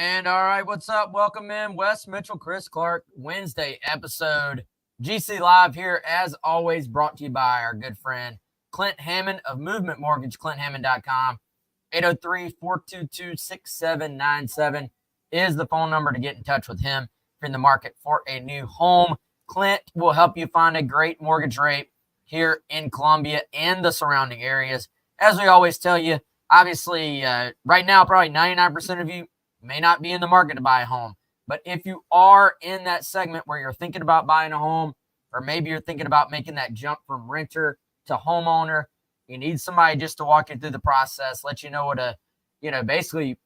And all right, what's up? Welcome in Wes Mitchell, Chris Clark, Wednesday episode. GC Live here, as always, brought to you by our good friend Clint Hammond of Movement Mortgage, clint.hammond.com. 803-422-6797 is the phone number to get in touch with him if you're in the market for a new home. Clint will help you find a great mortgage rate here in Columbia and the surrounding areas. As we always tell you, obviously, right now, probably 99% of you may not be in the market to buy a home. But if you are in that segment where you're thinking about buying a home, or maybe you're thinking about making that jump from renter to homeowner, you need somebody just to walk you through the process, let you know basically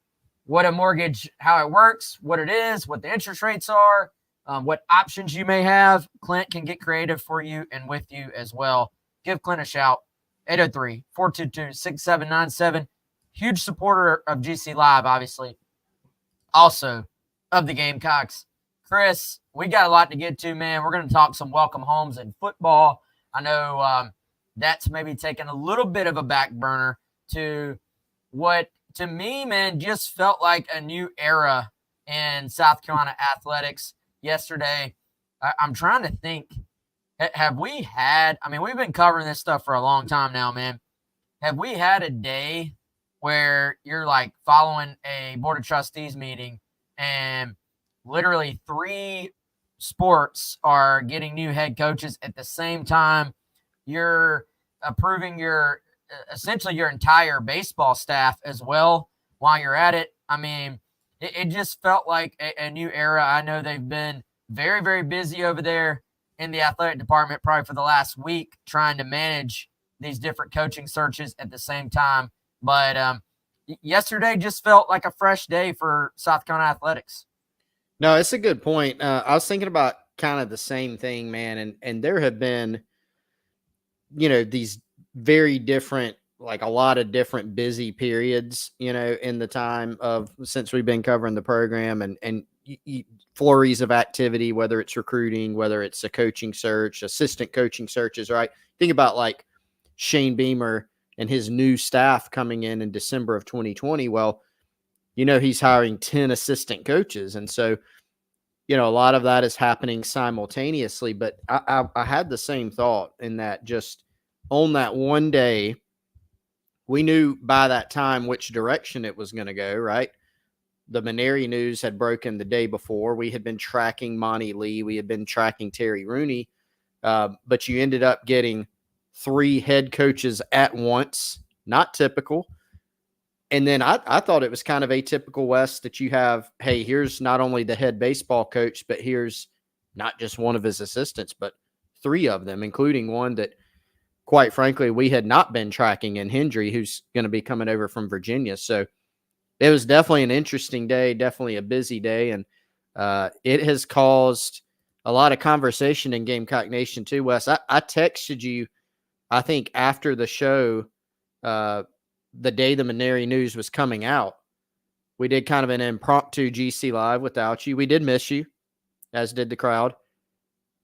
what a mortgage, how it works, what it is, what the interest rates are, what options you may have. Clint can get creative for you and with you as well. Give Clint a shout, 803-422-6797. Huge supporter of GC Live, obviously. Also of the Gamecocks. Chris, we got a lot to get to, man. We're going to talk some welcome homes and football. I know that's maybe taken a little bit of a back burner to what, to me, man, just felt like a new era in South Carolina athletics yesterday. I'm trying to think, have we had, we've been covering this stuff for a long time now, man. Have we had a day where you're like following a board of trustees meeting and literally 3 sports are getting new head coaches at the same time? You're approving essentially your entire baseball staff as well while you're at it. It just felt like a new era. I know they've been very, very busy over there in the athletic department probably for the last week trying to manage these different coaching searches at the same time. But yesterday just felt like a fresh day for South Carolina athletics. No, it's a good point. I was thinking about kind of the same thing, man. And there have been, these very different, like a lot of different busy periods, in the time since we've been covering the program and flurries of activity, whether it's recruiting, whether it's a coaching search, assistant coaching searches, right? Think about like Shane Beamer and his new staff coming in December of 2020. Well, he's hiring 10 assistant coaches. And so, a lot of that is happening simultaneously, but I had the same thought in that just on that one day, we knew by that time which direction it was going to go, right? The Maneri news had broken the day before. We had been tracking Monty Lee. We had been tracking Terry Rooney. But you ended up getting 3 head coaches at once, not typical. And then I thought it was kind of atypical, Wes, that you have, hey, here's not only the head baseball coach, but here's not just one of his assistants, but 3 of them, including one that, quite frankly, we had not been tracking in Hendry, who's going to be coming over from Virginia. So it was definitely an interesting day, definitely a busy day. And it has caused a lot of conversation in Gamecock Nation too, Wes. I texted you, I think, after the show, the day the Maneri news was coming out. We did kind of an impromptu GC Live without you. We did miss you, as did the crowd.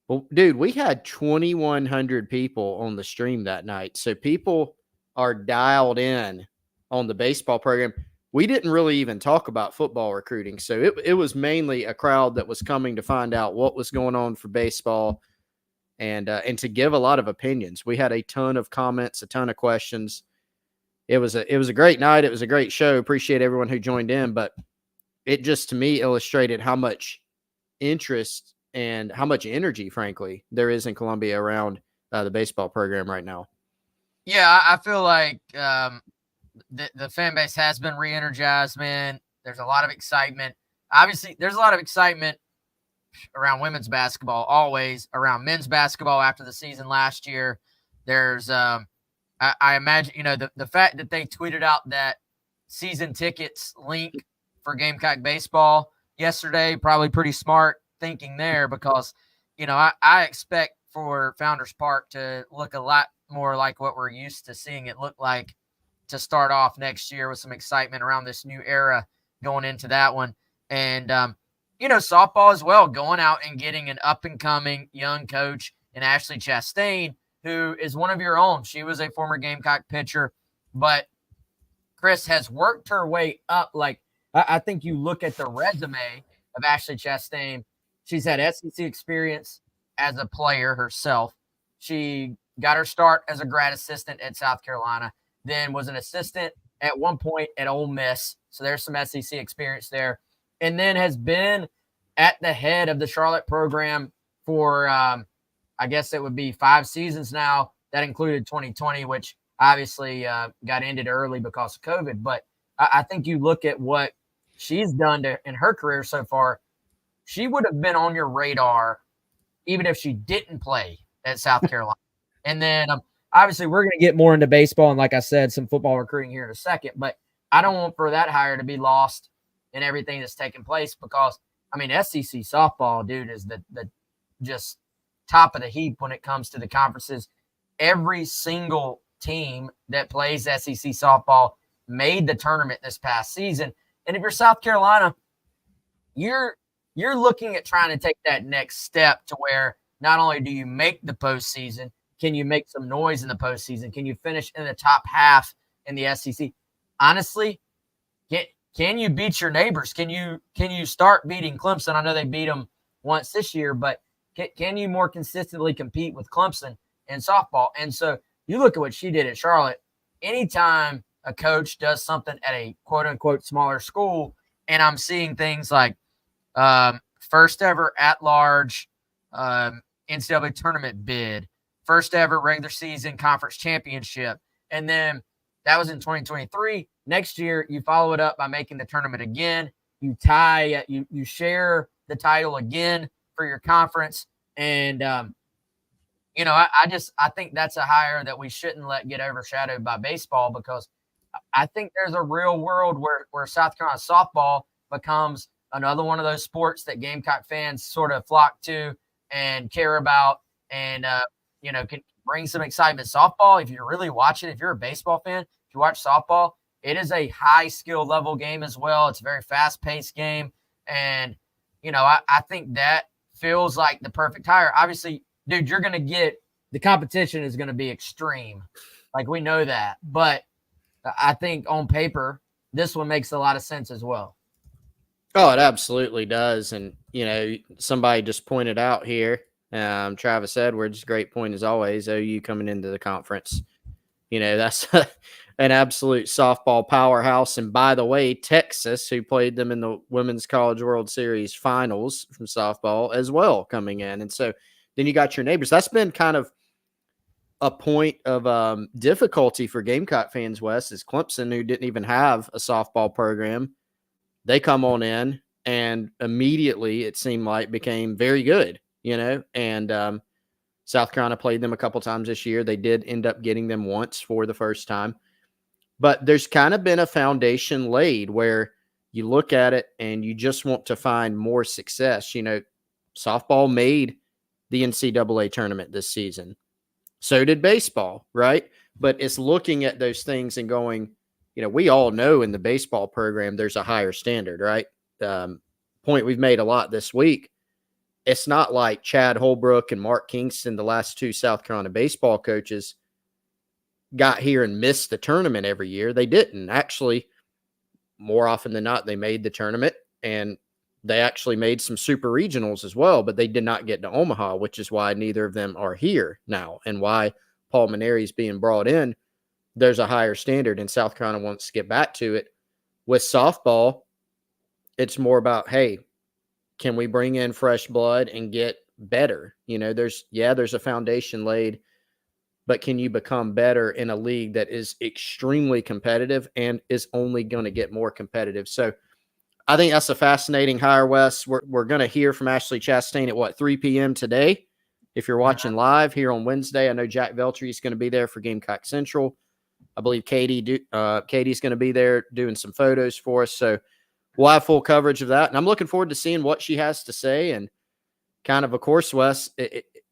Well, dude, we had 2,100 people on the stream that night. So people are dialed in on the baseball program. We didn't really even talk about football recruiting. So it was mainly a crowd that was coming to find out what was going on for baseball and to give a lot of opinions. We had a ton of comments, a ton of questions. It was a great night. It was a great show. Appreciate everyone who joined in, but it just, to me, illustrated how much interest and how much energy, frankly, there is in Columbia around the baseball program right now. Yeah, I feel like the fan base has been re-energized, man. There's a lot of excitement. Obviously, there's a lot of excitement around women's basketball, always around men's basketball after the season last year. There's I imagine, the fact that they tweeted out that season tickets link for Gamecock baseball yesterday, probably pretty smart thinking there because, I expect for Founders Park to look a lot more like what we're used to seeing it look like to start off next year with some excitement around this new era going into that one. And, softball as well, going out and getting an up-and-coming young coach in Ashley Chastain, who is one of your own. She was a former Gamecock pitcher, but Chris has worked her way up. Like, I think you look at the resume of Ashley Chastain. She's had SEC experience as a player herself. She got her start as a grad assistant at South Carolina, then was an assistant at one point at Ole Miss. So there's some SEC experience there. And then has been at the head of the Charlotte program for, I guess it would be 5 seasons now. That included 2020, which obviously got ended early because of COVID. But I think you look at what she's done in her career so far, she would have been on your radar even if she didn't play at South Carolina. And then obviously we're going to get more into baseball and, like I said, some football recruiting here in a second. But I don't want for that hire to be lost in everything that's taking place because, I mean, SEC softball, dude, is the just top of the heap when it comes to the conferences. Every single team that plays SEC softball made the tournament this past season. And if you're South Carolina, you're looking at trying to take that next step to where not only do you make the postseason, can you make some noise in the postseason? Can you finish in the top half in the SEC? Honestly, can you beat your neighbors? Can you start beating Clemson? I know they beat them once this year, but can you more consistently compete with Clemson in softball? And so you look at what she did at Charlotte. Anytime a coach does something at a quote-unquote smaller school, and I'm seeing things like first ever at-large NCAA tournament bid, first ever regular season conference championship, and then that was in 2023. Next year, you follow it up by making the tournament again. You tie, you share the title again for your conference, and I think that's a hire that we shouldn't let get overshadowed by baseball because I think there's a real world where South Carolina softball becomes another one of those sports that Gamecock fans sort of flock to and care about and, can bring some excitement. Softball, if you're really watching, if you're a baseball fan, if you watch softball, it is a high skill level game as well. It's a very fast paced game. And, I think that feels like the perfect hire. Obviously, dude, you're going to get the competition is going to be extreme. Like we know that. But I think on paper, this one makes a lot of sense as well. Oh, it absolutely does. And, somebody just pointed out here, Travis Edwards, great point as always, OU coming into the conference. That's an absolute softball powerhouse. And by the way, Texas, who played them in the Women's College World Series finals from softball as well coming in. And so then you got your neighbors. That's been kind of a point of difficulty for Gamecock fans, Wes, is Clemson, who didn't even have a softball program. They come on in and immediately it seemed like became very good, and South Carolina played them a couple times this year. They did end up getting them once for the first time. But there's kind of been a foundation laid where you look at it and you just want to find more success. Softball made the NCAA tournament this season. So did baseball, right? But it's looking at those things and going, we all know in the baseball program there's a higher standard, right? Point we've made a lot this week. It's not like Chad Holbrook and Mark Kingston, the last 2 South Carolina baseball coaches, got here and missed the tournament every year. They didn't. Actually, more often than not, they made the tournament, and they actually made some super regionals as well, but they did not get to Omaha, which is why neither of them are here now and why Paul Maneri is being brought in. There's a higher standard, and South Carolina wants to get back to it. With softball, it's more about, hey, can we bring in fresh blood and get better? There's a foundation laid, but can you become better in a league that is extremely competitive and is only going to get more competitive? So I think that's a fascinating hire, Wes. We're going to hear from Ashley Chastain at 3 p.m. today. If you're watching live here on Wednesday, I know Jack Veltri is going to be there for Gamecock Central. I believe Katie's going to be there doing some photos for us. So we'll have full coverage of that. And I'm looking forward to seeing what she has to say. And kind of course, Wes,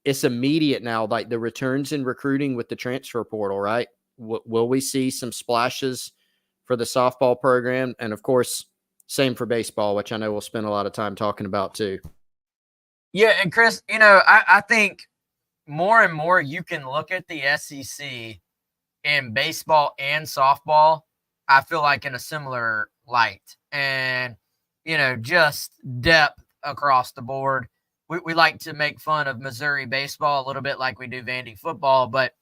it's immediate now, like the returns in recruiting with the transfer portal, right? Will we see some splashes for the softball program? And, of course, same for baseball, which I know we'll spend a lot of time talking about too. Yeah, and Chris, I think more and more you can look at the SEC in baseball and softball, I feel like in a similar light. and, just depth across the board. We like to make fun of Missouri baseball a little bit like we do Vandy football. But,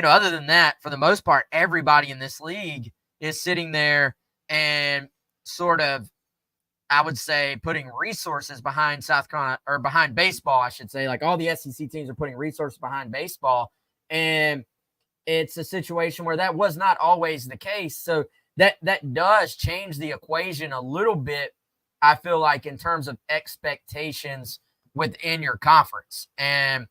other than that, for the most part, everybody in this league is sitting there and sort of, I would say, putting resources behind South Carolina, or behind baseball, I should say. Like all the SEC teams are putting resources behind baseball. And it's a situation where that was not always the case. So that does change the equation a little bit, I feel like, in terms of expectations within your conference. And,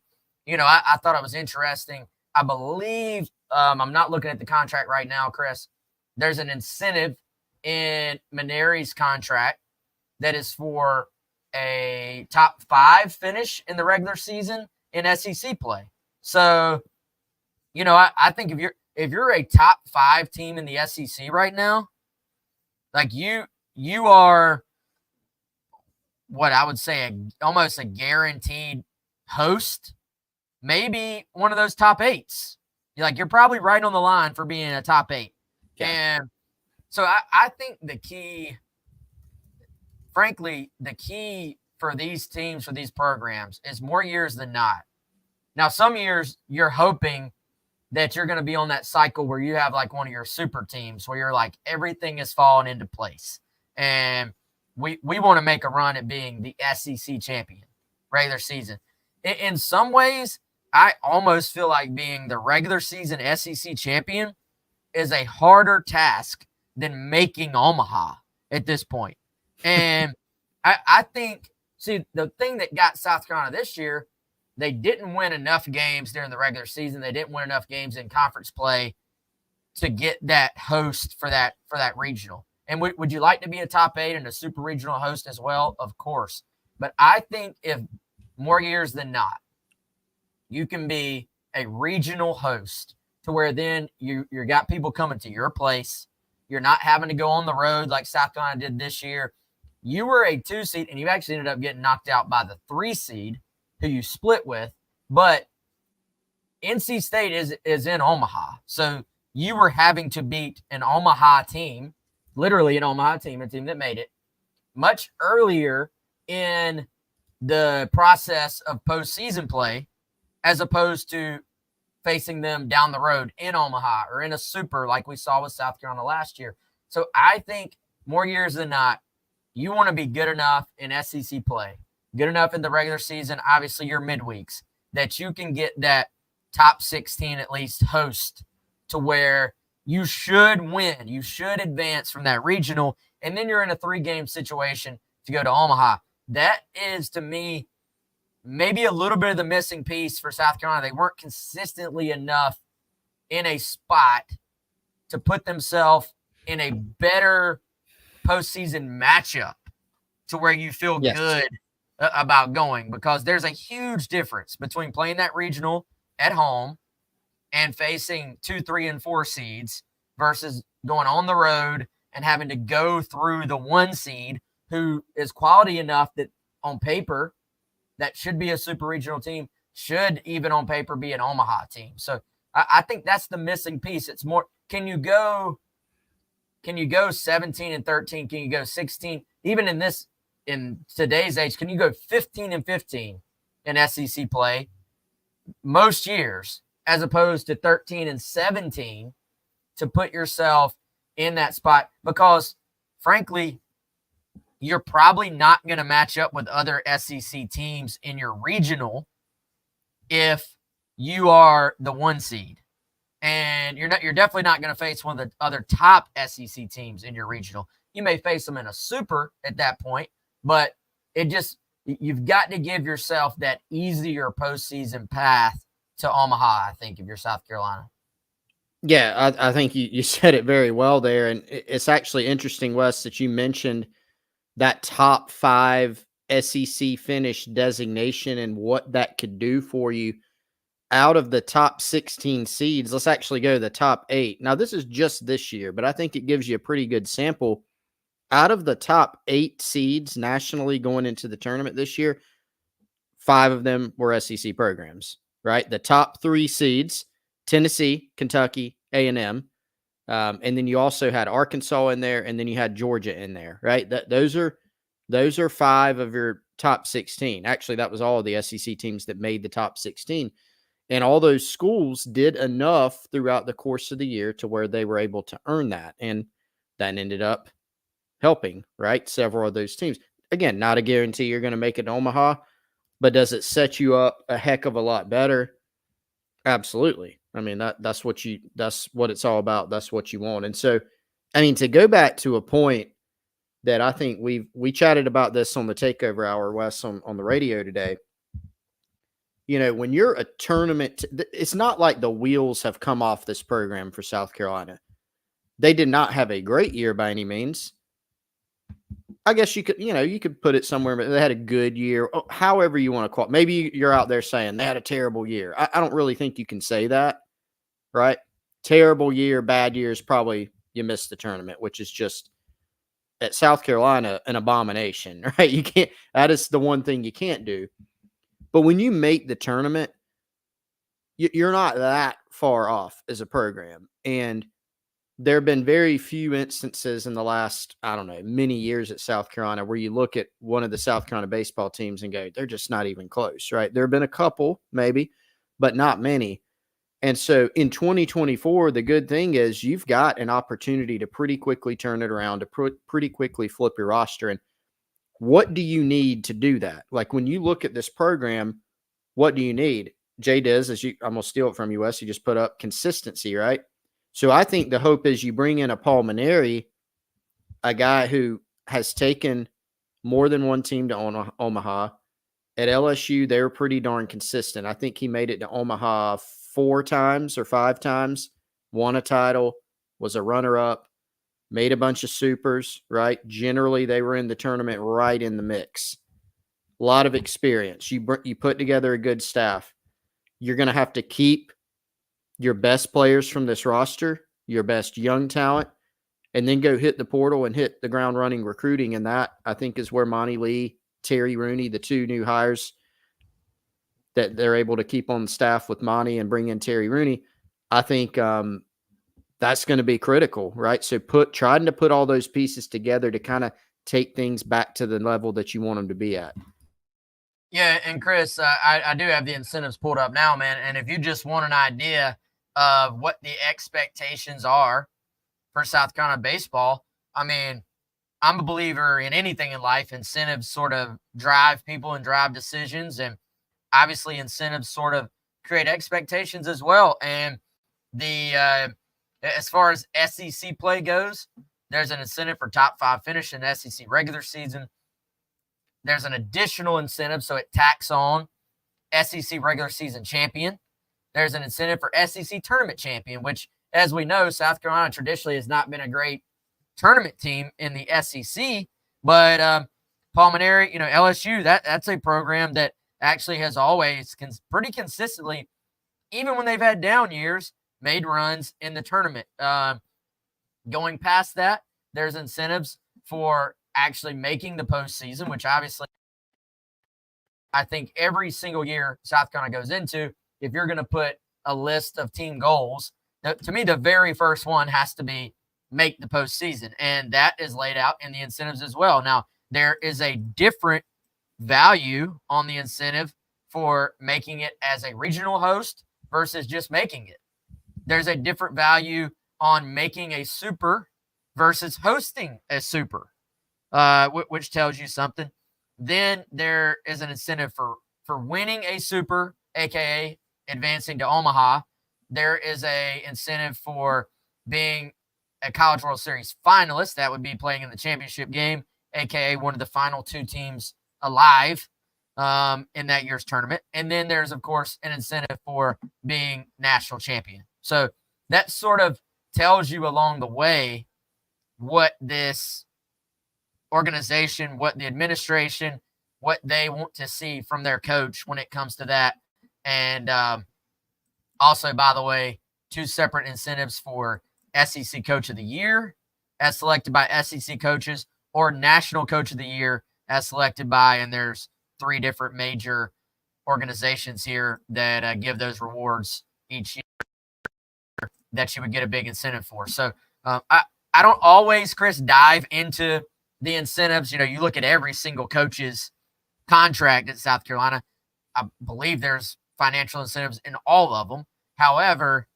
I thought it was interesting. I believe, I'm not looking at the contract right now, Chris. There's an incentive in Maneri's contract that is for a top 5 finish in the regular season in SEC play. So, I think if you're a top 5 team in the SEC right now, like you are what I would say almost a guaranteed host, maybe one of those top 8s. You're probably right on the line for being a top 8. Yeah. And so I think the key for these teams, for these programs, is more years than not. Now, some years you're hoping that you're going to be on that cycle where you have like one of your super teams where you're like, everything is falling into place. And we want to make a run at being the SEC champion regular season. In some ways, I almost feel like being the regular season SEC champion is a harder task than making Omaha at this point. And I think, see, the thing that got South Carolina this year, they didn't win enough games during the regular season. They didn't win enough games in conference play to get that host for that regional. And would you like to be a top 8 and a super regional host as well? Of course. But I think if more years than not, you can be a regional host to where then you got people coming to your place. You're not having to go on the road like South Carolina did this year. You were a 2 seed, and you actually ended up getting knocked out by the 3 seed who you split with. But NC State is in Omaha. So you were having to beat an Omaha team, literally an Omaha team, a team that made it, much earlier in the process of postseason play, as opposed to facing them down the road in Omaha or in a super like we saw with South Carolina last year. So I think more years than not, you want to be good enough in SEC play, good enough in the regular season, obviously your midweeks, that you can get that top 16 at least host to where you should win. You should advance from that regional, and then you're in a 3-game situation to go to Omaha. That is, to me, maybe a little bit of the missing piece for South Carolina. They weren't consistently enough in a spot to put themselves in a better postseason matchup to where you feel good about going, because there's a huge difference between playing that regional at home and facing 2, 3, and 4 seeds versus going on the road and having to go through the 1 seed who is quality enough that on paper that should be a super regional team, should even on paper be an Omaha team. So I think that's the missing piece. It's more, can you go 17 and 13? Can you go 16? Even in today's age, can you go 15 and 15 in SEC play most years, as opposed to 13 and 17 to put yourself in that spot? Because frankly, you're probably not going to match up with other SEC teams in your regional if you are the 1 seed. And you're definitely not going to face one of the other top SEC teams in your regional. You may face them in a super at that point, but you've got to give yourself that easier postseason path to Omaha, I think, if you're South Carolina. Yeah, I think you said it very well there. And it's actually interesting, Wes, that you mentioned that top 5 SEC finish designation and what that could do for you. Out of the top 16 seeds, let's actually go to the top 8. Now, this is just this year, but I think it gives you a pretty good sample. Out of the top 8 seeds nationally going into the tournament this year, 5 of them were SEC programs, right? The top 3 seeds, Tennessee, Kentucky, A&M. And then you also had Arkansas in there, and then you had Georgia in there, right? Those are 5 of your top 16. Actually, that was all of the SEC teams that made the top 16. And all those schools did enough throughout the course of the year to where they were able to earn that. And that ended up helping, right? Several of those teams. Again, not a guarantee you're going to make it to Omaha, but does it set you up a heck of a lot better? Absolutely. I mean, that's what it's all about. That's what you want. And so, I mean, to go back to a point that I think we chatted about this on the Takeover Hour, Wes, on the radio today. You know, when you're a tournament, it's not like the wheels have come off this program for South Carolina. They did not have a great year by any means. I guess you could put it somewhere, but they had a good year. However you want to call it. Maybe you're out there saying they had a terrible year. I don't really think you can say that, right? Terrible year, bad year is probably you missed the tournament, which is just at South Carolina an abomination, right? You can't. That is the one thing you can't do. But when you make the tournament, you're not that far off as a program. And there have been very few instances in the last, I don't know, many years at South Carolina where you look at one of the South Carolina baseball teams and go, they're just not even close, right? There have been a couple, maybe, but not many. And so in 2024, the good thing is you've got an opportunity to pretty quickly turn it around, to pretty quickly flip your roster. And what do you need to do that? Like when you look at this program, what do you need? Jay Diz, I'm going to steal it from you, Wes, he just put up consistency, right? So I think the hope is you bring in a Paul Maneri, a guy who has taken more than one team to Omaha. At LSU, they were pretty darn consistent. I think he made it to Omaha 4 times or 5 times, won a title, was a runner-up, made a bunch of supers, right? Generally, they were in the tournament right in the mix. A lot of experience. You put together a good staff. You're going to have to keep your best players from this roster, your best young talent, and then go hit the portal and hit the ground running recruiting. And that, I think, is where Monty Lee, Terry Rooney, the 2 new hires that they're able to keep on staff with Monty and bring in Terry Rooney. I think that's going to be critical, right? So trying to put all those pieces together to kind of take things back to the level that you want them to be at. Yeah, and Chris, I do have the incentives pulled up now, man. And if you just want an idea of what the expectations are for South Carolina baseball, I mean, I'm a believer in anything in life. Incentives sort of drive people and drive decisions. And obviously incentives sort of create expectations as well. And as far as SEC play goes, there's an incentive for top 5 finish in the SEC regular season. There's an additional incentive, so it tacks on SEC regular season champion. There's an incentive for SEC tournament champion, which, as we know, South Carolina traditionally has not been a great tournament team in the SEC. But Paul Maneri, LSU, that's a program that actually has always pretty consistently, even when they've had down years, made runs in the tournament. Going past that, there's incentives for actually making the postseason, which obviously I think every single year South Carolina goes into, if you're going to put a list of team goals, to me, the very first one has to be make the postseason. And that is laid out in the incentives as well. Now, there is a different value on the incentive for making it as a regional host versus just making it. There's a different value on making a super versus hosting a super, which tells you something. Then there is an incentive for winning a super, aka advancing to Omaha. There is a incentive for being a College World Series finalist. That would be playing in the championship game, aka one of the final 2 teams alive in that year's tournament. And then there's, of course, an incentive for being national champion. So that sort of tells you along the way what this organization, what the administration, what they want to see from their coach when it comes to that. And also, by the way, 2 separate incentives for SEC Coach of the Year as selected by SEC coaches, or National Coach of the Year as selected by, and there's 3 different major organizations here that give those rewards each year. that you would get a big incentive for. So I don't always, Chris, dive into the incentives. You look at every single coach's contract at South Carolina. I believe there's financial incentives in all of them. However,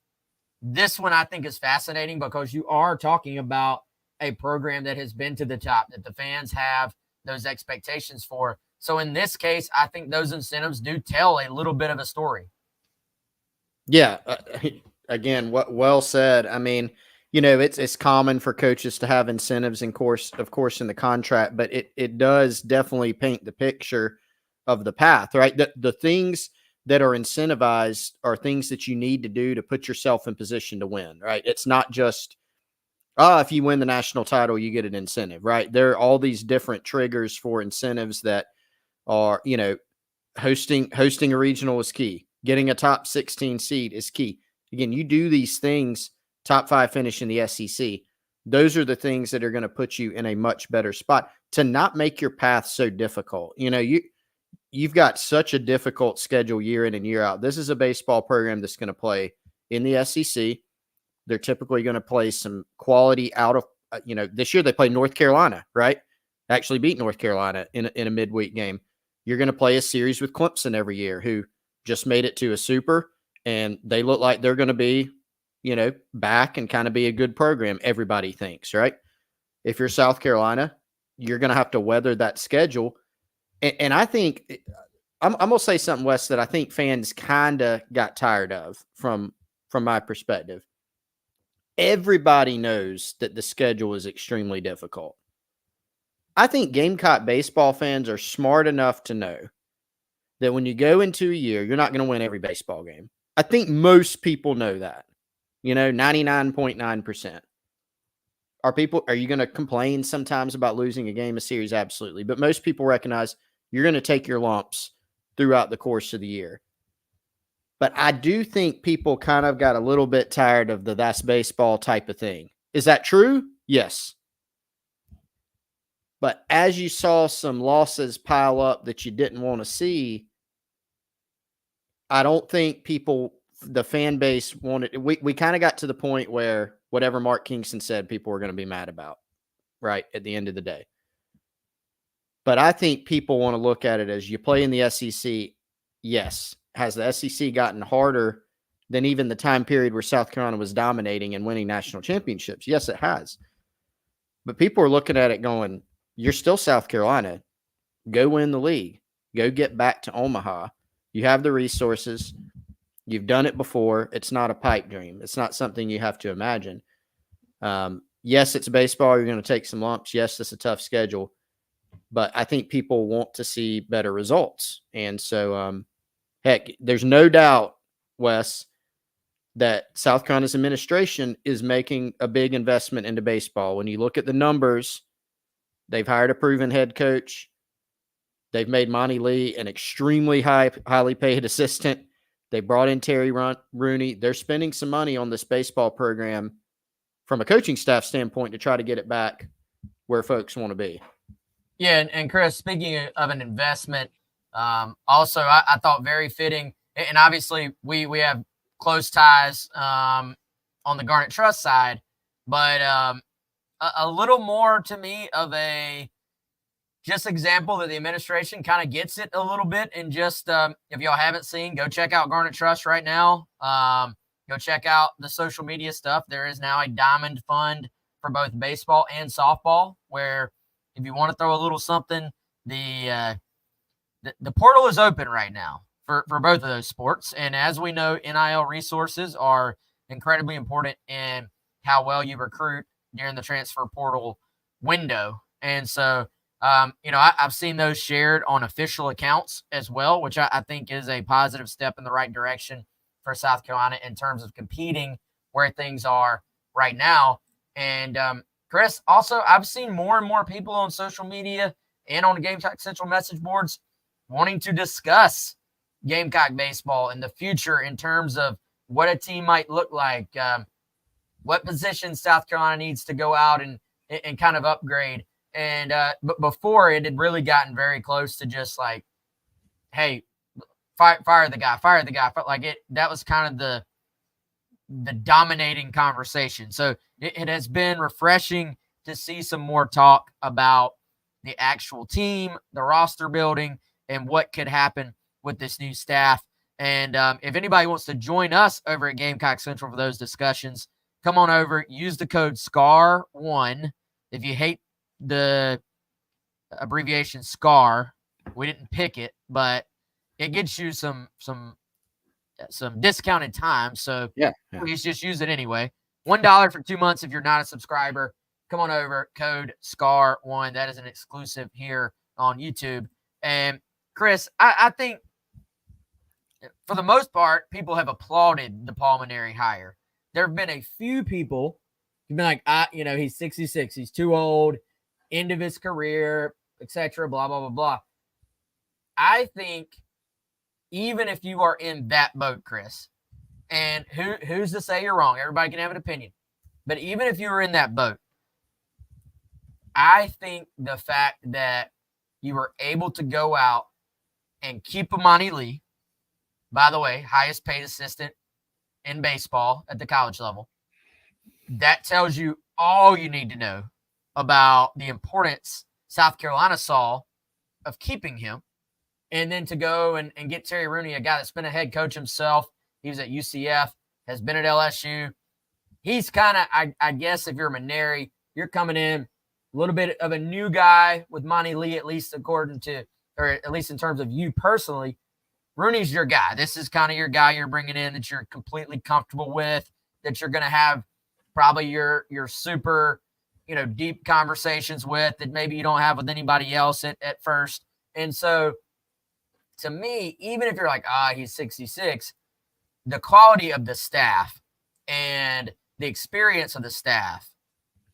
this one I think is fascinating because you are talking about a program that has been to the top, that the fans have those expectations for. So in this case, I think those incentives do tell a little bit of a story. Yeah. Again, what well said. I mean, it's common for coaches to have incentives of course, in the contract, but it does definitely paint the picture of the path, right? The things that are incentivized are things that you need to do to put yourself in position to win, right? It's not just, if you win the national title, you get an incentive, right? There are all these different triggers for incentives that are, hosting a regional is key. Getting a top 16 seed is key. Again, you do these things, top 5 finish in the SEC. Those are the things that are going to put you in a much better spot to not make your path so difficult. You've got such a difficult schedule year in and year out. This is a baseball program that's going to play in the SEC. They're typically going to play some quality out of, this year they played North Carolina, right? Actually beat North Carolina in a midweek game. You're going to play a series with Clemson every year, who just made it to a super, and they look like they're going to be, back and kind of be a good program, everybody thinks, right? If you're South Carolina, you're going to have to weather that schedule. And I think I'm going to say something, Wes, that I think fans kind of got tired of from my perspective. Everybody knows that the schedule is extremely difficult. I think Gamecock baseball fans are smart enough to know that when you go into a year, you're not going to win every baseball game. I think most people know that, 99.9%. Are you going to complain sometimes about losing a game, a series? Absolutely. But most people recognize you're going to take your lumps throughout the course of the year. But I do think people kind of got a little bit tired of the that's baseball type of thing. Is that true? Yes. But as you saw some losses pile up that you didn't want to see, I don't think the fan base wanted. We kind of got to the point where whatever Mark Kingston said, people were going to be mad about, right, at the end of the day. But I think people want to look at it as you play in the SEC. Yes. Has the SEC gotten harder than even the time period where South Carolina was dominating and winning national championships? Yes, it has. But people are looking at it going, you're still South Carolina. Go win the league. Go get back to Omaha. You have the resources. You've done it before. It's not a pipe dream. It's not something you have to imagine. Yes, it's baseball. You're going to take some lumps. Yes, it's a tough schedule. But I think people want to see better results. And so, heck, there's no doubt, Wes, that South Carolina's administration is making a big investment into baseball. When you look at the numbers, they've hired a proven head coach. They've made Monty Lee an extremely highly paid assistant. They brought in Terry Rooney. They're spending some money on this baseball program from a coaching staff standpoint to try to get it back where folks want to be. Yeah, and Chris, speaking of an investment, also I thought very fitting, and obviously we have close ties on the Garnet Trust side, but a little more to me of a just example that the administration kind of gets it a little bit. And just if y'all haven't seen, go check out Garnet Trust right now. Go check out the social media stuff. There is now a diamond fund for both baseball and softball, where if you want to throw a little something, the portal is open right now for both of those sports. And as we know, NIL resources are incredibly important in how well you recruit during the transfer portal window. And so, I've seen those shared on official accounts as well, which I think is a positive step in the right direction for South Carolina in terms of competing where things are right now. And Chris, also, I've seen more and more people on social media and on the Gamecock Central message boards wanting to discuss Gamecock baseball in the future in terms of what a team might look like, what positions South Carolina needs to go out and kind of upgrade. And but before, it had really gotten very close to just like, hey, fire the guy. Like that was kind of the dominating conversation. So it has been refreshing to see some more talk about the actual team, the roster building, and what could happen with this new staff. And if anybody wants to join us over at Gamecock Central for those discussions, come on over. Use the code SCAR1. If you hate the abbreviation SCAR, we didn't pick it, but it gets you some discounted time. So please just use it anyway. $1 for 2 months if you're not a subscriber. Come on over, code SCAR1. That is an exclusive here on YouTube. And Chris, I think for the most part, people have applauded the Paul Mainieri hire. There have been a few people who've been like, he's 66, he's too old, end of his career, etc., blah, blah, blah, blah. I think even if you are in that boat, Chris, and who's to say you're wrong? Everybody can have an opinion. But even if you were in that boat, I think the fact that you were able to go out and keep Imani Lee, by the way, highest paid assistant in baseball at the college level, that tells you all you need to know about the importance South Carolina saw of keeping him. And then to go and get Terry Rooney, a guy that's been a head coach himself. He was at UCF, has been at LSU. He's kind of, I guess, if you're Mainieri, you're coming in a little bit of a new guy with Monty Lee, at least according to, or at least in terms of you personally. Rooney's your guy. This is kind of your guy you're bringing in that you're completely comfortable with, that you're going to have probably your super, deep conversations with that maybe you don't have with anybody else at first. And so to me, even if you're like, he's 66, the quality of the staff and the experience of the staff,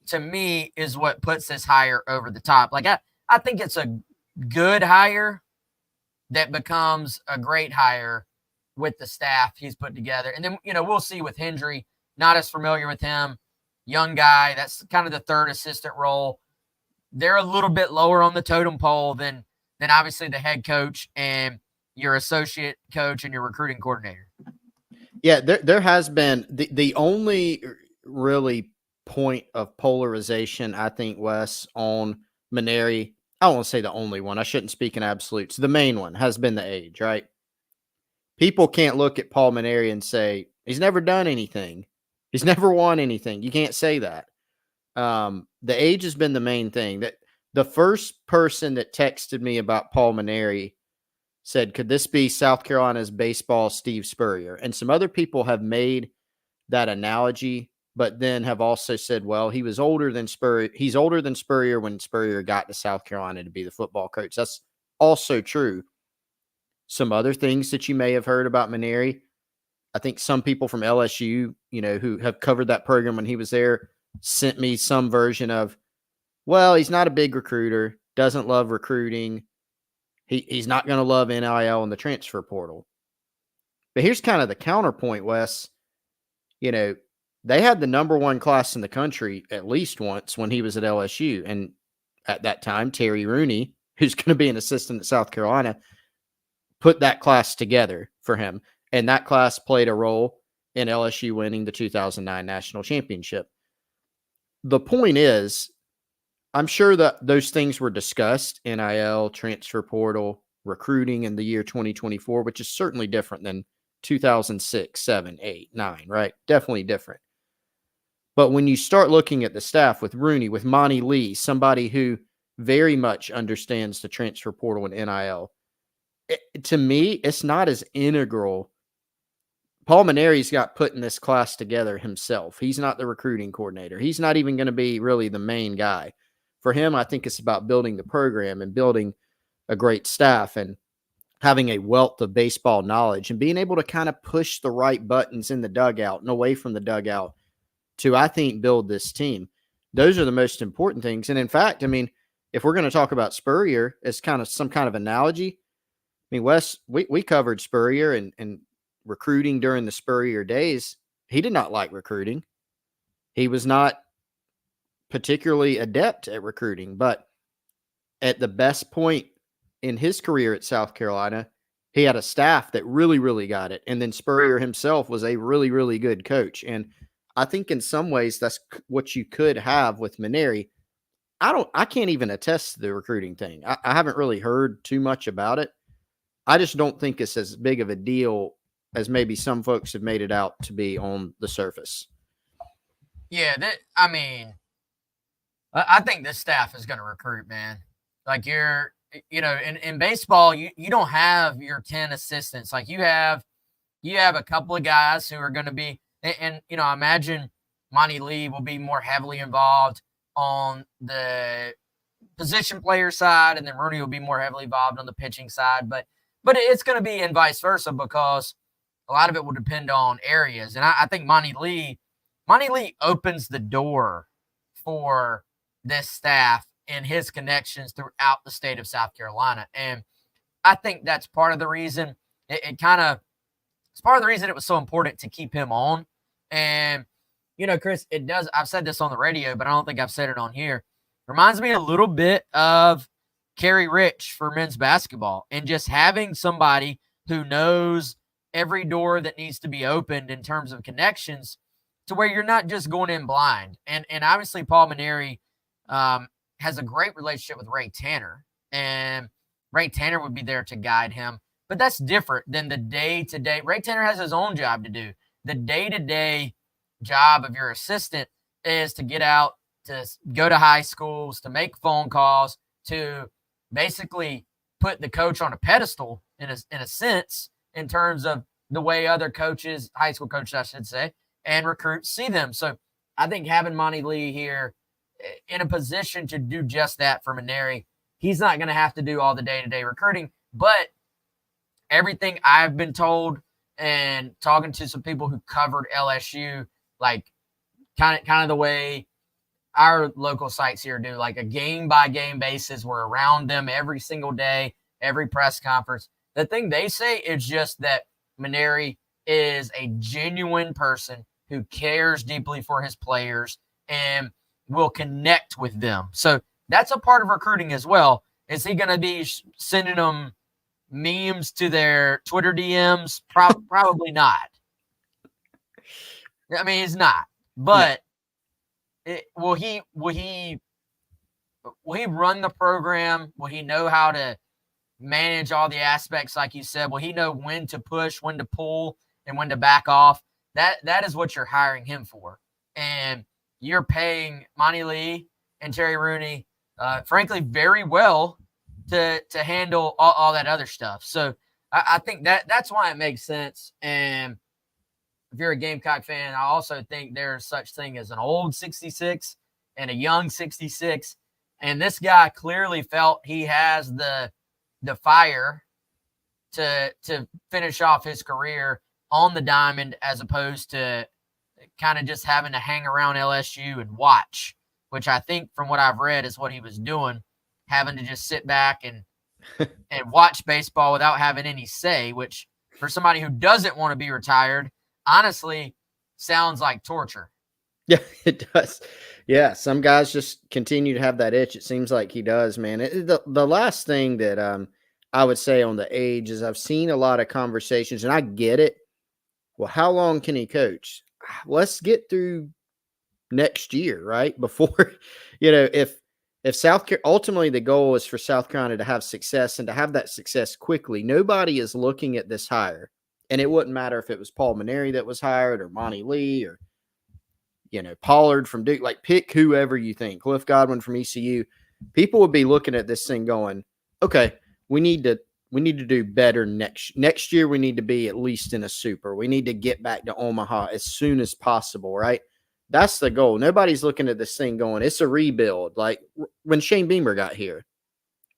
to me, is what puts this hire over the top. Like, I think it's a good hire that becomes a great hire with the staff he's put together. And then, we'll see with Hendry, not as familiar with him, young guy. That's kind of the third assistant role. They're a little bit lower on the totem pole than obviously the head coach and your associate coach and your recruiting coordinator. Yeah, there has been the only really point of polarization, I think, Wes, on Mainieri. I don't want to say the only one. I shouldn't speak in absolutes. The main one has been the age, right? People can't look at Paul Mainieri and say, he's never done anything. He's never won anything. You can't say that. The age has been the main thing. That the first person that texted me about Paul Mainieri said, could this be South Carolina's baseball Steve Spurrier? And some other people have made that analogy, but then have also said, well, he was older than Spurrier. He's older than Spurrier when Spurrier got to South Carolina to be the football coach. That's also true. Some other things that you may have heard about Mainieri, I think some people from LSU, who have covered that program when he was there, sent me some version of, well, he's not a big recruiter, doesn't love recruiting. He's not going to love NIL and the transfer portal. But here's kind of the counterpoint, Wes. They had the number one class in the country at least once when he was at LSU. And at that time, Terry Rooney, who's going to be an assistant at South Carolina, put that class together for him. And that class played a role in LSU winning the 2009 national championship. The point is, I'm sure that those things were discussed, NIL, transfer portal, recruiting in the year 2024, which is certainly different than 2006, 7, 8, 9, right? Definitely different. But when you start looking at the staff with Rooney, with Monty Lee, somebody who very much understands the transfer portal and NIL, to me, it's not as integral. Paul Mainieri's got putting this class together himself. He's not the recruiting coordinator. He's not even going to be really the main guy. For him, I think it's about building the program and building a great staff and having a wealth of baseball knowledge and being able to kind of push the right buttons in the dugout and away from the dugout to, I think, build this team. Those are the most important things. And in fact, if we're going to talk about Spurrier as kind of some kind of analogy, Wes, we covered Spurrier and recruiting during the Spurrier days. He did not like recruiting. He was not particularly adept at recruiting, but at the best point in his career at South Carolina, He had a staff that really, really got it. And then Spurrier himself was a really, really good coach. And I think in some ways that's what you could have with Maneri. I can't even attest to the recruiting thing. I haven't really heard too much about it. I just don't think it's as big of a deal as maybe some folks have made it out to be on the surface. Yeah, I think this staff is going to recruit, man. Like in baseball, you don't have your 10 assistants. Like you have a couple of guys who are going to be, and I imagine Monty Lee will be more heavily involved on the position player side, and then Rooney will be more heavily involved on the pitching side. But it's going to be and vice versa, because a lot of it will depend on areas. And I think Monty Lee opens the door for this staff and his connections throughout the state of South Carolina. And I think that's part of the reason it's part of the reason it was so important to keep him on. And, Chris, I've said this on the radio, but I don't think I've said it on here. Reminds me a little bit of Kerry Rich for men's basketball, and just having somebody who knows every door that needs to be opened in terms of connections, to where you're not just going in blind. And obviously Paul Maneri has a great relationship with Ray Tanner, and Ray Tanner would be there to guide him. But that's different than the day-to-day. Ray Tanner has his own job to do. The day-to-day job of your assistant is to get out, to go to high schools, to make phone calls, to basically put the coach on a pedestal in a sense, in terms of the way other coaches, high school coaches, I should say, and recruits see them. So I think having Monty Lee here in a position to do just that for Maneri, he's not going to have to do all the day-to-day recruiting. But everything I've been told, and talking to some people who covered LSU, like kind of the way our local sites here do, like a game-by-game basis. We're around them every single day, every press conference. The thing they say is just that Maneri is a genuine person who cares deeply for his players and will connect with them. So that's a part of recruiting as well. Is he going to be sending them memes to their Twitter DMs? Probably not. I mean, he's not. But will he run the program? Will he know how to manage all the aspects, like you said? Will he know when to push, when to pull, and when to back off? That is what you're hiring him for. And you're paying Monty Lee and Terry Rooney, frankly, very well to handle all that other stuff. So I think that's why it makes sense. And if you're a Gamecock fan, I also think there's such thing as an old 66 and a young 66. And this guy clearly felt he has the fire to finish off his career on the diamond, as opposed to kind of just having to hang around LSU and watch, which I think from what I've read is what he was doing, having to just sit back and watch baseball without having any say, which for somebody who doesn't want to be retired, honestly sounds like torture. Yeah, it does. Yeah, some guys just continue to have that itch. It seems like he does, man. The last thing that I would say on the age is I've seen a lot of conversations, and I get it. Well, how long can he coach? Let's get through next year, right? Before, if ultimately the goal is for South Carolina to have success and to have that success quickly, nobody is looking at this hire. And it wouldn't matter if it was Paul Maneri that was hired, or Monty Lee, or, Pollard from Duke. Like, pick whoever you think. Cliff Godwin from ECU. People would be looking at this thing going, okay, we need to do better next year. We need to be at least in a super. We need to get back to Omaha as soon as possible, right? That's the goal. Nobody's looking at this thing going, it's a rebuild. Like when Shane Beamer got here,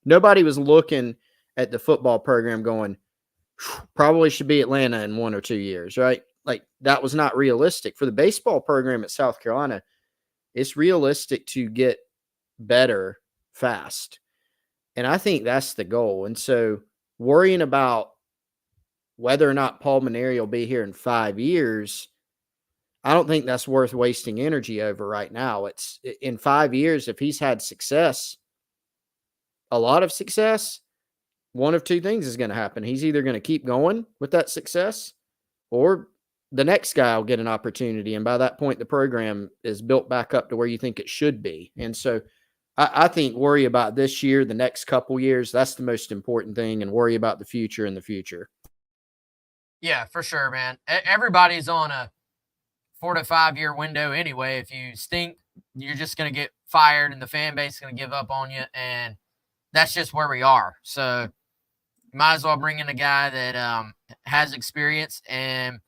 nobody was looking at the football program going, probably should be Atlanta in 1 or 2 years, right? Like, that was not realistic. For the baseball program at South Carolina, it's realistic to get better fast. And I think that's the goal. And so worrying about whether or not Paul Maneri will be here in 5 years, I don't think that's worth wasting energy over right now. It's in 5 years, if he's had success, a lot of success, one of two things is going to happen. He's either going to keep going with that success, or the next guy will get an opportunity. And by that point, the program is built back up to where you think it should be. And so I think worry about this year, the next couple years, that's the most important thing, and worry about the future in the future. Yeah, for sure, man. Everybody's on a 4 to 5 year window anyway. If you stink, you're just going to get fired and the fan base is going to give up on you. And that's just where we are. So you might as well bring in a guy that has experience. And,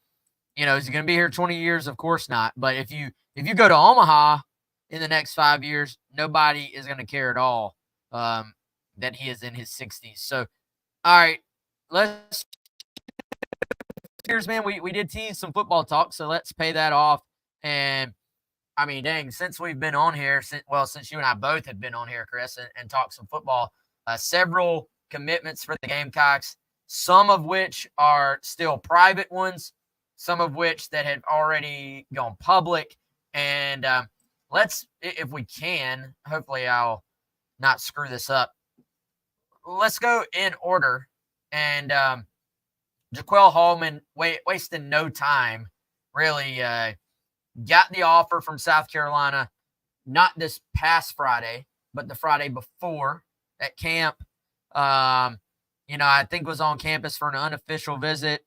is he going to be here 20 years? Of course not. But if you go to Omaha in the next 5 years, nobody is going to care at all that he is in his 60s. So, all right, let's man, we did tease some football talk, so let's pay that off. And I mean, dang, since we've been on here, since you and I both have been on here, Chris, and talked some football, several commitments for the Gamecocks, some of which are still private ones, some of which that have already gone public. And let's, if we can, hopefully I'll not screw this up. Let's go in order. And Jaquel Hallman, wasting no time, really got the offer from South Carolina, not this past Friday, but the Friday before at camp. I think was on campus for an unofficial visit.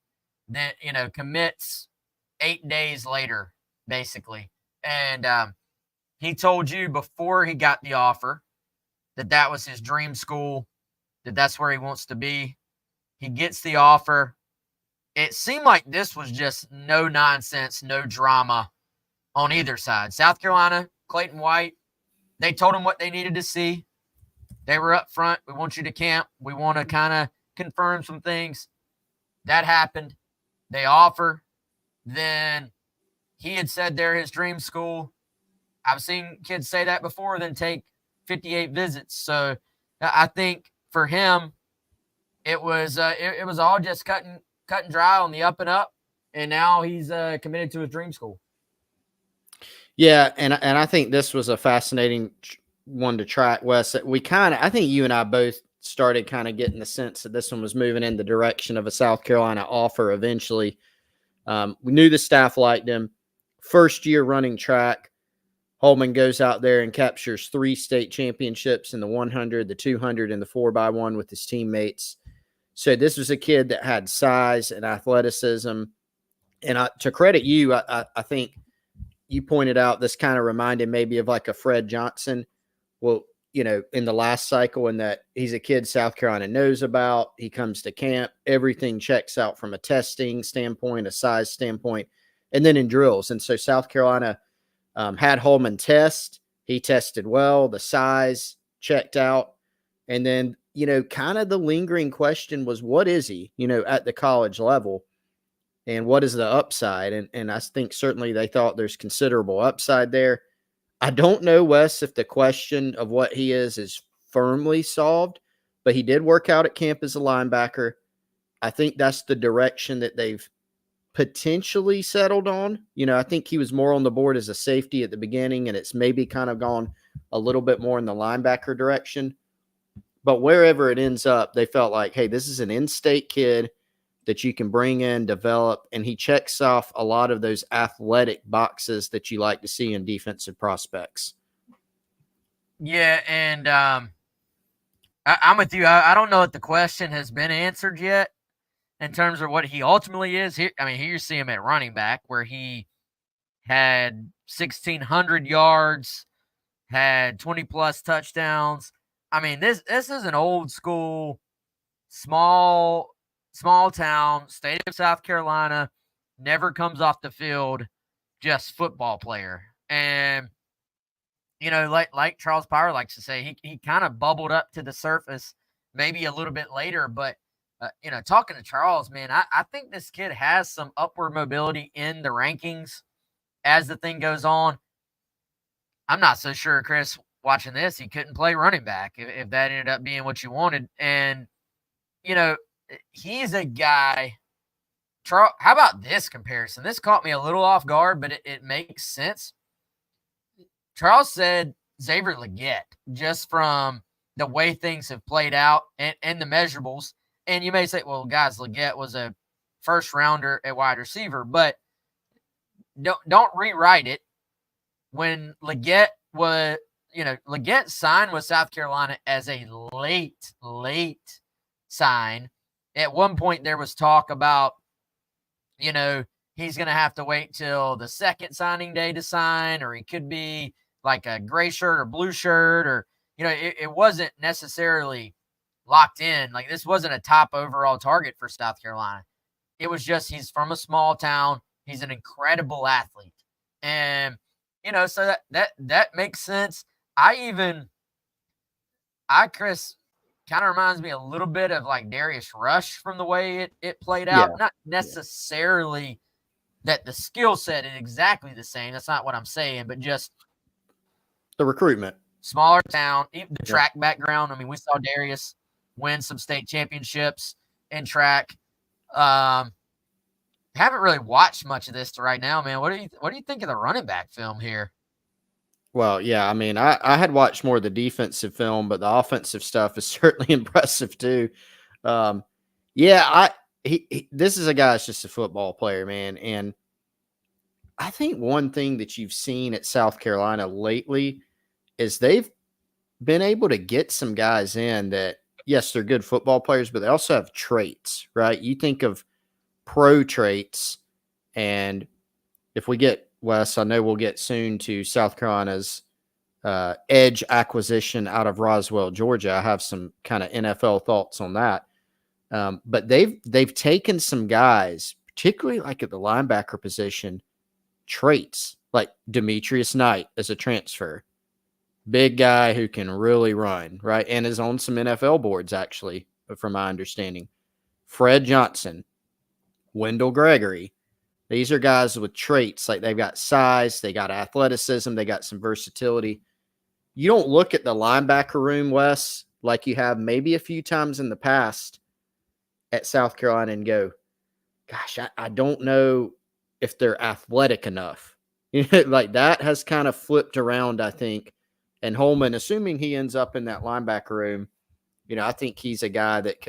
Then, commits 8 days later, basically. And he told you before he got the offer that was his dream school, that's where he wants to be. He gets the offer. It seemed like this was just no nonsense, no drama on either side. South Carolina, Clayton White, they told him what they needed to see. They were up front. We want you to camp. We want to kind of confirm some things. That happened. They offer. Then he had said they're his dream school. I've seen kids say that before, then take 58 visits. So I think for him, it was all just cut and dry on the up and up, and now he's committed to his dream school. Yeah, and I think this was a fascinating one to track, Wes. I think you and I both started kind of getting the sense that this one was moving in the direction of a South Carolina offer eventually. We knew the staff liked him. First year running track, Holman goes out there and captures 3 state championships in the 100, the 200, and the 4x1 with his teammates. So this was a kid that had size and athleticism. And to credit you, I think you pointed out this kind of reminded maybe of like a Fred Johnson. Well, in the last cycle, in that he's a kid South Carolina knows about. He comes to camp. Everything checks out from a testing standpoint, a size standpoint, and then in drills. And so South Carolina had Holman test. He tested well. The size checked out. And then, kind of the lingering question was, what is he, at the college level, and what is the upside? And I think certainly they thought there's considerable upside there. I don't know, Wes, if the question of what he is firmly solved, but he did work out at camp as a linebacker. I think that's the direction that they've potentially settled on. I think he was more on the board as a safety at the beginning, and it's maybe kind of gone a little bit more in the linebacker direction. But wherever it ends up, they felt like, hey, this is an in-state kid that you can bring in, develop, and he checks off a lot of those athletic boxes that you like to see in defensive prospects. Yeah, and I'm with you. I don't know if the question has been answered yet in terms of what he ultimately is. Here you see him at running back, where he had 1,600 yards, had 20-plus touchdowns. This is an old school, small town, state of South Carolina, never comes off the field, just football player. And, like Charles Power likes to say, he kind of bubbled up to the surface maybe a little bit later. But, talking to Charles, man, I think this kid has some upward mobility in the rankings as the thing goes on. I'm not so sure, Chris, watching this, he couldn't play running back if that ended up being what you wanted. And, he's a guy. Charles, how about this comparison? This caught me a little off guard, but it makes sense. Charles said Xavier Luedecke, just from the way things have played out and the measurables. And you may say, well, guys, Luedecke was a first rounder at wide receiver, but don't rewrite it. When Luedecke was, Luedecke signed with South Carolina as a late sign. At one point, there was talk about, he's going to have to wait till the second signing day to sign, or he could be like a gray shirt or blue shirt, or, it wasn't necessarily locked in. Like, this wasn't a top overall target for South Carolina. It was just, he's from a small town. He's an incredible athlete. And, so that makes sense. Chris, kind of reminds me a little bit of like Darius Rush from the way it played out. Not necessarily that the skill set is exactly the same. That's not what I'm saying, but just the recruitment. Smaller town, even the track background. I mean, we saw Darius win some state championships in track. Haven't really watched much of this to right now, man. What do you think of the running back film here? Well, yeah, I mean, I had watched more of the defensive film, but the offensive stuff is certainly impressive too. This is a guy that's just a football player, man. And I think one thing that you've seen at South Carolina lately is they've been able to get some guys in that, yes, they're good football players, but they also have traits, right? You think of pro traits, and if we get Wes, I know we'll get soon to South Carolina's edge acquisition out of Roswell, Georgia. I have some kind of NFL thoughts on that. But they've taken some guys, particularly like at the linebacker position, traits like Demetrius Knight as a transfer, big guy who can really run, right? And is on some NFL boards, actually, from my understanding. Fred Johnson, Wendell Gregory. These are guys with traits. Like, they've got size, they got athleticism, they got some versatility. You don't look at the linebacker room, Wes, like you have maybe a few times in the past at South Carolina and go, gosh, I don't know if they're athletic enough. Like, that has kind of flipped around, I think. And Holman, assuming he ends up in that linebacker room, I think he's a guy that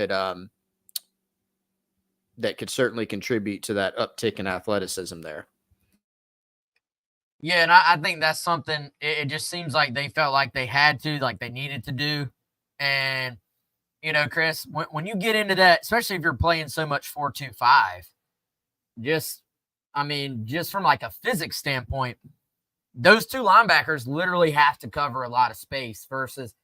could certainly contribute to that uptick in athleticism there. Yeah, and I think that's something, it just seems like they felt like they had to, like they needed to do. And, Chris, when you get into that, especially if you're playing so much 4-2-5, just from like a physics standpoint, those two linebackers literally have to cover a lot of space versus,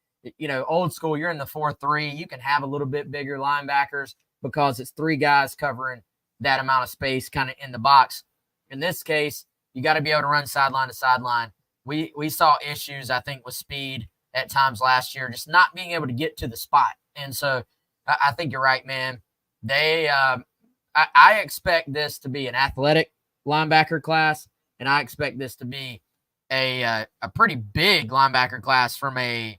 old school, you're in the 4-3, you can have a little bit bigger linebackers because it's three guys covering that amount of space kind of in the box. In this case, you got to be able to run sideline to sideline. We saw issues, I think, with speed at times last year, just not being able to get to the spot. And so I think you're right, man. I expect this to be an athletic linebacker class, and I expect this to be a pretty big linebacker class from a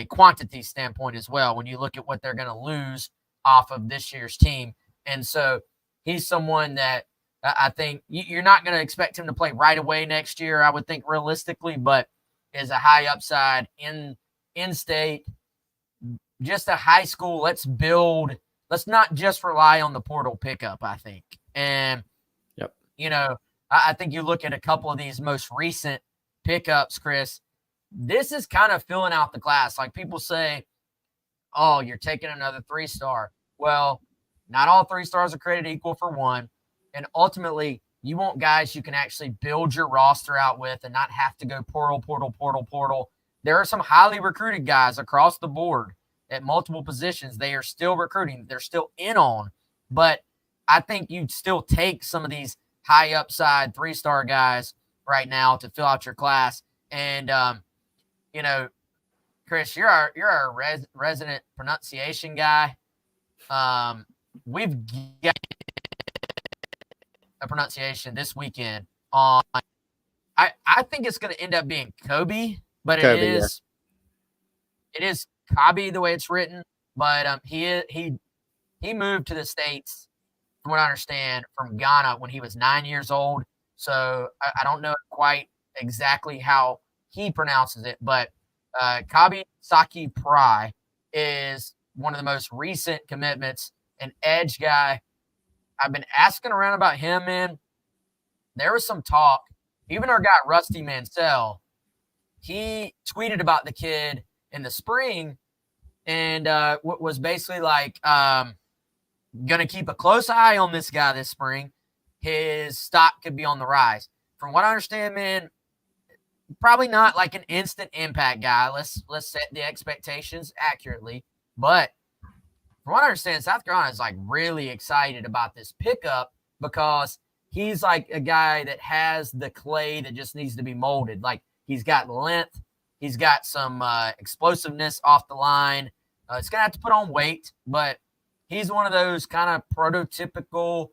quantity standpoint as well, when you look at what they're going to lose off of this year's team. And so he's someone that I think you're not going to expect him to play right away next year, I would think, realistically, but is a high upside in-state, just a high school. Let's not just rely on the portal pickup, I think. And, I think you look at a couple of these most recent pickups, Chris, this is kind of filling out the class. Like, people say, oh, you're taking another 3-star. Well, not all 3-stars are created equal, for one. And ultimately, you want guys you can actually build your roster out with and not have to go portal. There are some highly recruited guys across the board at multiple positions. They are still recruiting. They're still in on. But I think you'd still take some of these high upside 3-star guys right now to fill out your class. And, Chris, you're our resident pronunciation guy. We've got a pronunciation this weekend on, I think it's going to end up being Kobe, but it is Kobe the way it's written. But he moved to the States, from what I understand, from Ghana when he was 9 years old. So I don't know quite exactly how he pronounces it, but Kabi Saki Pry is one of the most recent commitments, an edge guy. I've been asking around about him, man. There was some talk. Even our guy, Rusty Mansell, he tweeted about the kid in the spring and was basically like, going to keep a close eye on this guy this spring. His stock could be on the rise. From what I understand, man, probably not like an instant impact guy. Let's set the expectations accurately. But from what I understand, South Carolina is like really excited about this pickup because he's like a guy that has the clay that just needs to be molded. Like he's got length, he's got some explosiveness off the line. It's gonna have to put on weight, but he's one of those kind of prototypical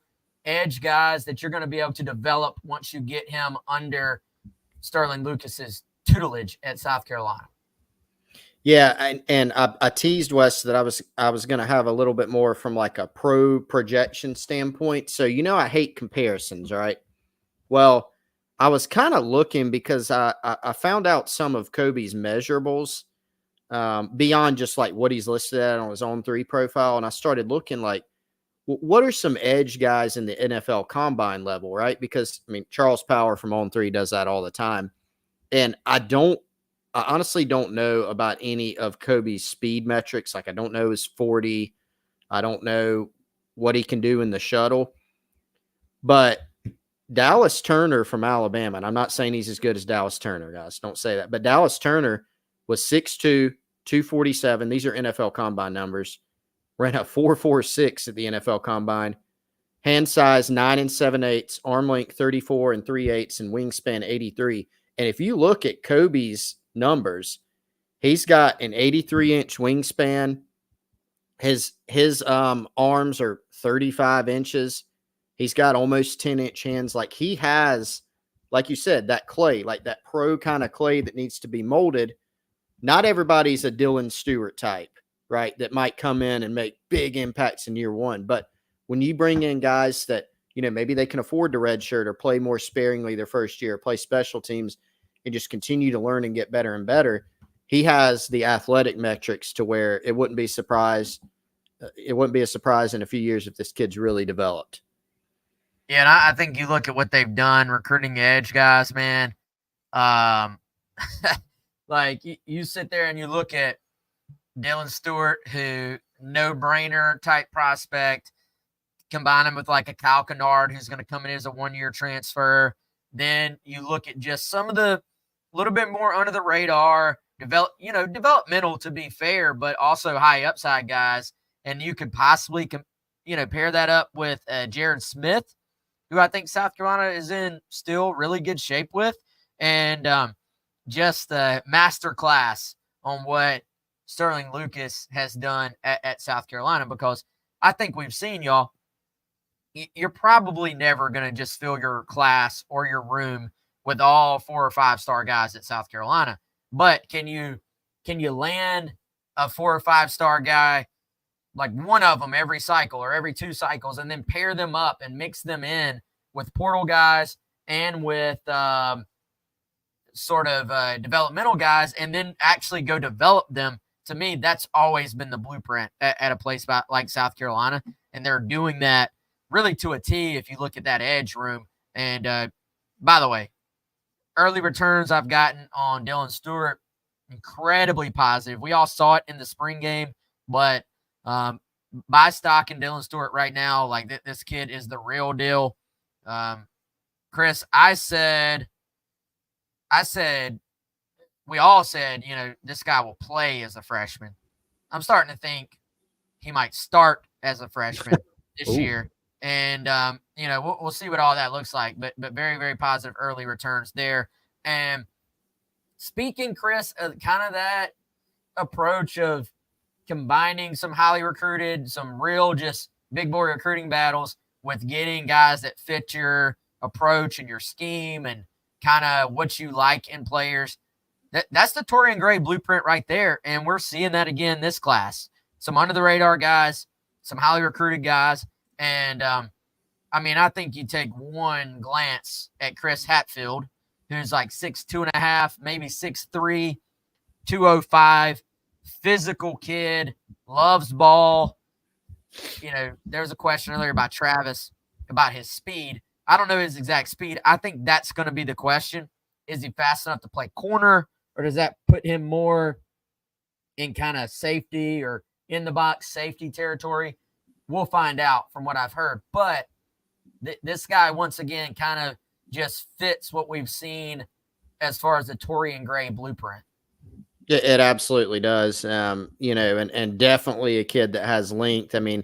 edge guys that you're going to be able to develop once you get him under Sterling Lucas's tutelage at South Carolina. Yeah, and I teased Wes that I was going to have a little bit more from like a pro projection standpoint. So I hate comparisons, right? Well, I was kind of looking because I found out some of Kobe's measurables beyond just like what he's listed at on his On3 profile, and I started looking like what are some edge guys in the NFL combine level, right? Because I mean Charles Power from On3 does that all the time, and I honestly don't know about any of Kobe's speed metrics. Like I don't know his 40. I don't know what he can do in the shuttle. But Dallas Turner from Alabama, and I'm not saying he's as good as Dallas Turner, guys. Don't say that. But Dallas Turner was 6'2", 247. These are NFL Combine numbers. Ran a 4.46 at the NFL Combine. Hand size 9 7/8, arm length 34 3/8, and wingspan 83. And if you look at Kobe's numbers, he's got an 83-inch wingspan. His arms are 35 inches. He's got almost 10-inch hands. Like he has, like you said, that clay, like that pro kind of clay that needs to be molded. Not everybody's a Dylan Stewart type, right? That might come in and make big impacts in year one. But when you bring in guys that, maybe they can afford to redshirt or play more sparingly their first year, play special teams, and just continue to learn and get better and better, he has the athletic metrics to where it wouldn't be a surprise in a few years if this kid's really developed. Yeah, and I think you look at what they've done recruiting edge guys, man. Like you sit there and you look at Dylan Stewart, who no-brainer type prospect, combine him with like a Kyle Kennard who's going to come in as a one-year transfer. Then you look at just some of the little bit more under the radar, developmental to be fair, but also high upside guys. And you could possibly, pair that up with Jared Smith, who I think South Carolina is in still really good shape with. And just a master class on what Sterling Lucas has done at South Carolina, because I think we've seen, y'all, you're probably never going to just fill your class or your room with all 4 or 5 star guys at South Carolina. But can you land a 4 or 5 star guy, like one of them every cycle or every 2 cycles, and then pair them up and mix them in with portal guys and with developmental guys, and then actually go develop them? To me, that's always been the blueprint at a place like South Carolina, and they're doing that really to a T if you look at that edge room. And by the way, early returns I've gotten on Dylan Stewart, incredibly positive. We all saw it in the spring game, but buy stock in Dylan Stewart right now. Like this kid is the real deal. Chris, I said, we all said, this guy will play as a freshman. I'm starting to think he might start as a freshman this year. And, we'll see what all that looks like, but very, very positive early returns there. And speaking, Chris, of kind of that approach of combining some highly recruited, some real just big boy recruiting battles with getting guys that fit your approach and your scheme and kind of what you like in players. That's the Torian Gray blueprint right there. And we're seeing that again this class. Some under the radar guys, some highly recruited guys. And I think you take one glance at Chris Hatfield, who's like 6'2.5", maybe 6'3", 205, physical kid, loves ball. There was a question earlier about Travis, about his speed. I don't know his exact speed. I think that's going to be the question. Is he fast enough to play corner, or does that put him more in kind of safety or in the box safety territory? We'll find out from what I've heard. But this guy, once again, kind of just fits what we've seen as far as the Torian Gray blueprint. It absolutely does. And definitely a kid that has length. I mean,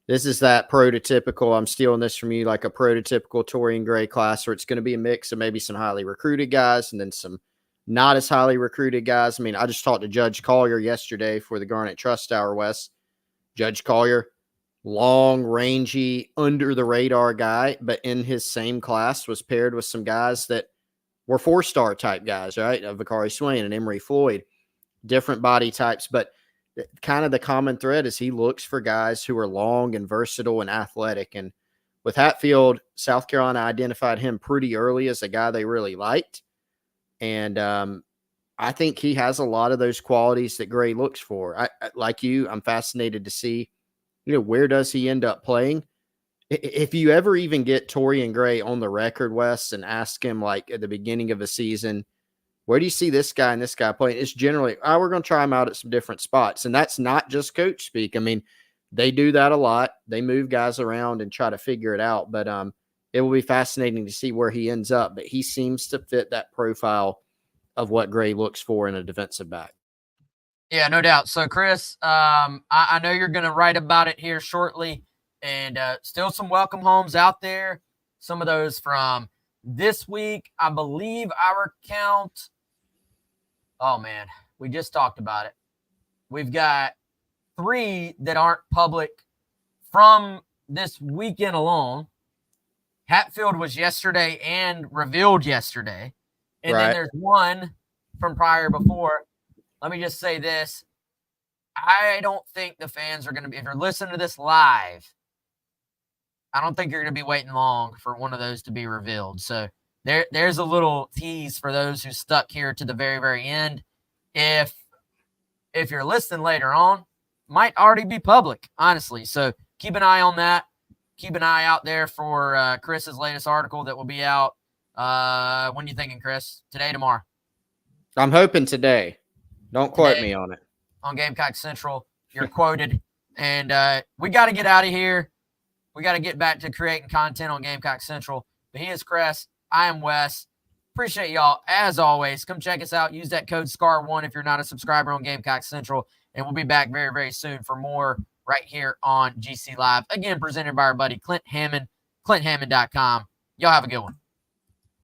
this is that prototypical, I'm stealing this from you, like a prototypical Torian Gray class where it's going to be a mix of maybe some highly recruited guys and then some not as highly recruited guys. I mean, I just talked to Judge Collier yesterday for the Garnet Trust Hour West. Judge Collier, long, rangy, under the radar guy, but in his same class was paired with some guys that were 4-star type guys, right? Vakari Swain and Emory Floyd, different body types, but kind of the common thread is he looks for guys who are long and versatile and athletic. And with Hatfield, South Carolina identified him pretty early as a guy they really liked. And I think he has a lot of those qualities that Gray looks for. I like you, I'm fascinated to see, where does he end up playing? If you ever even get Torian Gray on the record, Wes, and ask him like at the beginning of a season, where do you see this guy and this guy playing? It's generally, we're going to try him out at some different spots. And that's not just coach speak. I mean, they do that a lot. They move guys around and try to figure it out. But it will be fascinating to see where he ends up. But he seems to fit that profile of what Gray looks for in a defensive back. Yeah, no doubt. So, Chris, I know you're going to write about it here shortly. And still some welcome homes out there. Some of those from this week, I believe our count. Oh, man, we just talked about it. We've got 3 that aren't public from this weekend alone. Hatfield was yesterday and revealed yesterday. And then there's 1 from prior before. Let me just say this. I don't think the fans are going to be, if you're listening to this live, I don't think you're going to be waiting long for one of those to be revealed. So there's a little tease for those who stuck here to the very, very end. If you're listening later on, might already be public, honestly. So keep an eye on that. Keep an eye out there for Chris's latest article that will be out. When are you thinking, Chris? Today, tomorrow? I'm hoping today. Don't quote me on it. On Gamecock Central, you're quoted. And we got to get out of here. We got to get back to creating content on Gamecock Central. But he is Chris. I am Wes. Appreciate y'all. As always, come check us out. Use that code SCAR1 if you're not a subscriber on Gamecock Central. And we'll be back very, very soon for more right here on GC Live. Again, presented by our buddy Clint Hammond, clint.hammond.com. Y'all have a good one.